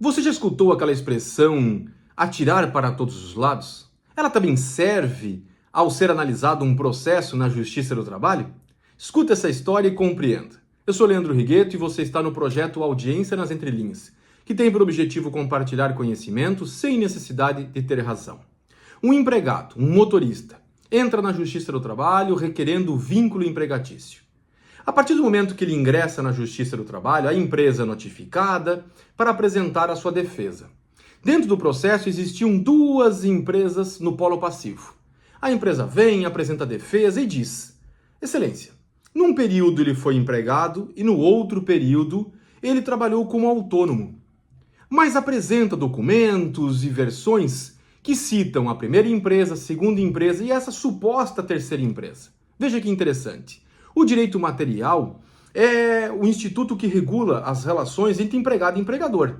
Você já escutou aquela expressão atirar para todos os lados? Ela também serve ao ser analisado um processo na Justiça do Trabalho? Escuta essa história e compreenda. Eu sou Leandro Rigueto e você está no projeto Audiência nas Entrelinhas, que tem por objetivo compartilhar conhecimento sem necessidade de ter razão. Um empregado, um motorista, entra na Justiça do Trabalho requerendo vínculo empregatício. A partir do momento que ele ingressa na Justiça do Trabalho, a empresa é notificada para apresentar a sua defesa. Dentro do processo existiam duas empresas no polo passivo. A empresa vem, apresenta a defesa e diz: Excelência, num período ele foi empregado e no outro período ele trabalhou como autônomo. Mas apresenta documentos e versões que citam a primeira empresa, a segunda empresa e essa suposta terceira empresa. Veja que interessante. O direito material é o instituto que regula as relações entre empregado e empregador,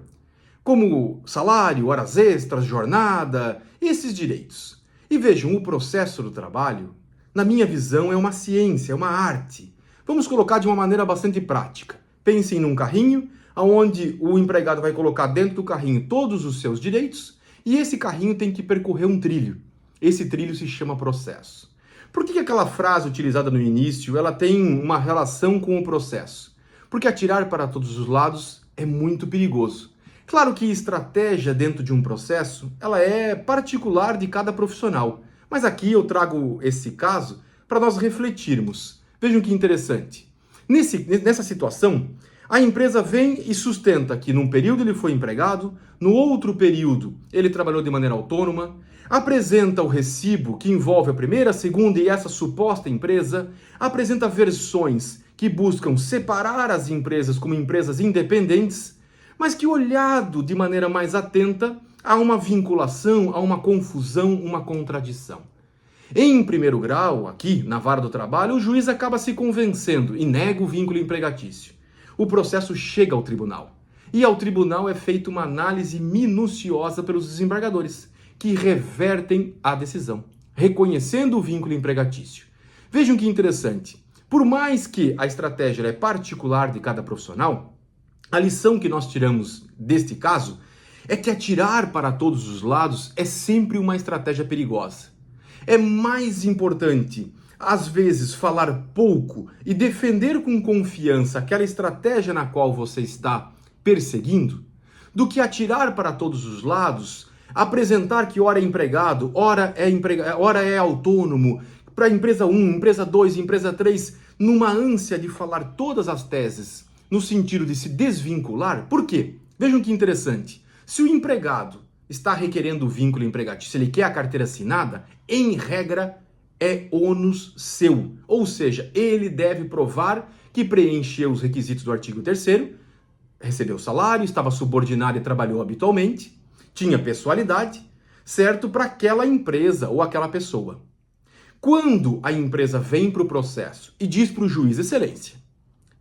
como salário, horas extras, jornada, esses direitos. E vejam, o processo do trabalho, na minha visão, é uma ciência, é uma arte. Vamos colocar de uma maneira bastante prática. Pensem num carrinho, onde o empregado vai colocar dentro do carrinho todos os seus direitos, e esse carrinho tem que percorrer um trilho. Esse trilho se chama processo. Por que aquela frase utilizada no início, ela tem uma relação com o processo? Porque atirar para todos os lados é muito perigoso. Claro que estratégia dentro de um processo, ela é particular de cada profissional. Mas aqui eu trago esse caso para nós refletirmos. Vejam que interessante. Nessa situação, a empresa vem e sustenta que num período ele foi empregado, no outro período ele trabalhou de maneira autônoma, apresenta o recibo que envolve a primeira, a segunda e essa suposta empresa, apresenta versões que buscam separar as empresas como empresas independentes, mas que olhado de maneira mais atenta, há uma vinculação, há uma confusão, uma contradição. Em primeiro grau, aqui na vara do trabalho, o juiz acaba se convencendo e nega o vínculo empregatício. O processo chega ao tribunal. E ao tribunal é feita uma análise minuciosa pelos desembargadores, que revertem a decisão, reconhecendo o vínculo empregatício. Vejam que interessante. Por mais que a estratégia é particular de cada profissional, a lição que nós tiramos deste caso é que atirar para todos os lados é sempre uma estratégia perigosa. É mais importante, às vezes, falar pouco e defender com confiança aquela estratégia na qual você está perseguindo, do que atirar para todos os lados, apresentar que ora é empregado, ora é autônomo, para empresa 1, empresa 2, empresa 3, numa ânsia de falar todas as teses no sentido de se desvincular. Por quê? Vejam que interessante. Se o empregado está requerendo o vínculo empregatício, se ele quer a carteira assinada, em regra é ônus seu. Ou seja, ele deve provar que preencheu os requisitos do artigo 3º, recebeu salário, estava subordinado e trabalhou habitualmente, tinha pessoalidade, certo? Para aquela empresa ou aquela pessoa. Quando a empresa vem para o processo e diz para o juiz: Excelência,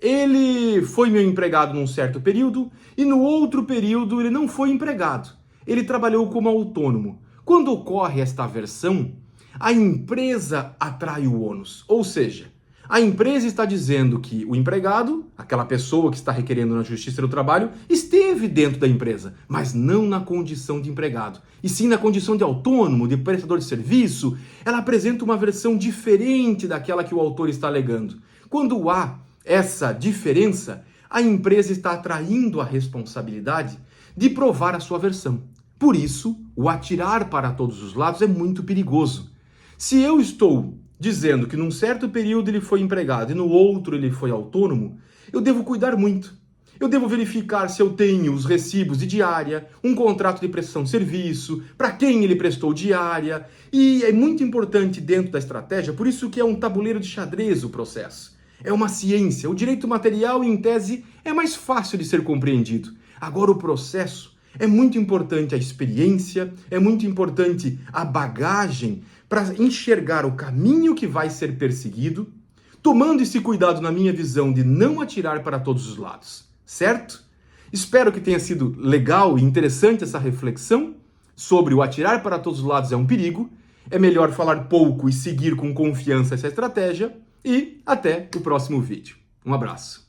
ele foi meu empregado num certo período e no outro período ele não foi empregado. Ele trabalhou como autônomo. Quando ocorre esta versão, a empresa atrai o ônus. Ou seja, a empresa está dizendo que o empregado, aquela pessoa que está requerendo na Justiça do Trabalho, esteve dentro da empresa, mas não na condição de empregado, e sim na condição de autônomo, de prestador de serviço. Ela apresenta uma versão diferente daquela que o autor está alegando. Quando há essa diferença, a empresa está atraindo a responsabilidade de provar a sua versão. Por isso, o atirar para todos os lados é muito perigoso. Se eu estou dizendo que num certo período ele foi empregado e no outro ele foi autônomo, eu devo cuidar muito. Eu devo verificar se eu tenho os recibos de diária, um contrato de prestação de serviço, para quem ele prestou diária. E é muito importante dentro da estratégia, por isso que é um tabuleiro de xadrez o processo. É uma ciência. O direito material, em tese, é mais fácil de ser compreendido. Agora, o processo é muito importante a experiência, é muito importante a bagagem para enxergar o caminho que vai ser perseguido, tomando esse cuidado, na minha visão, de não atirar para todos os lados, certo? Espero que tenha sido legal e interessante essa reflexão sobre o atirar para todos os lados é um perigo. É melhor falar pouco e seguir com confiança essa estratégia. E até o próximo vídeo. Um abraço.